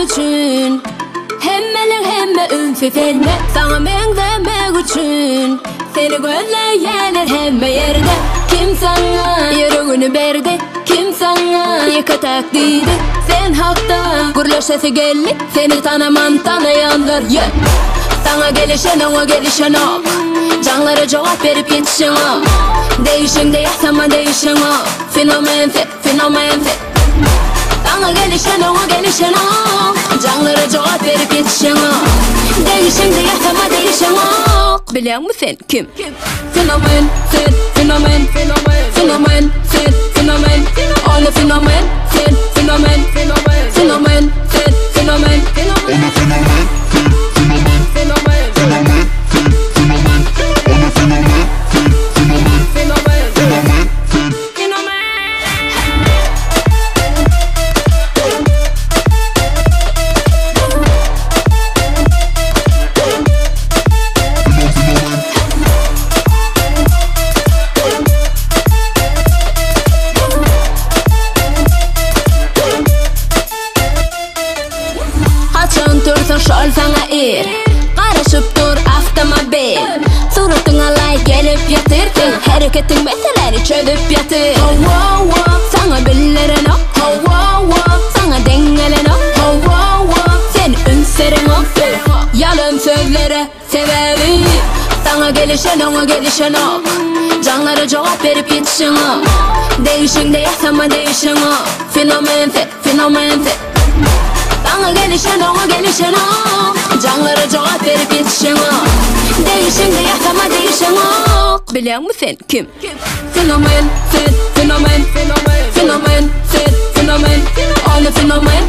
üçün Hemmeler hemme ünfü fenne Sana men vermek üçün Seni gözleyenler hemme yerde Kim sana yüreğini verdi Kim sana yıkatak dedi Sen hakta gurlaşası geldi Seni tanıman tanıyanlar Sana gelişen ona gelişen ok Canlara cevap verip yetişen ok Değişin de yaşama değişen ok Fenomen fit, fenomen fit Sana gelişen ona gelişen ok Canlara cevap verip yetişen ok Değişin de yaşama değişen ok Biliyor musun kim? Fenomen fit, fenomen Fenomen fit, fenomen Ona fenomen fit, fenomen Fenomen fit, fenomen Ona fenomen Şol sana er Karışıp dur avtomobil Suratına lay gelip yatır Hareketin meseleleri çözüp yatır Sana billerin o Sana dengelen o Sen ünserin o Yalın sözlere sebebi Sana gelişen ona gelişen o Canlara cevap verip yetişen o Değişin de yaşama değişen o Fenomen fit, fenomen fit Sana gelişen ona gelişen o Canlara cevap verip yetişen o Değişen de yaşama değişen o Biliyor musun kim? Fenomen fit, fenomen Fenomen fit, fenomen Ona fenomen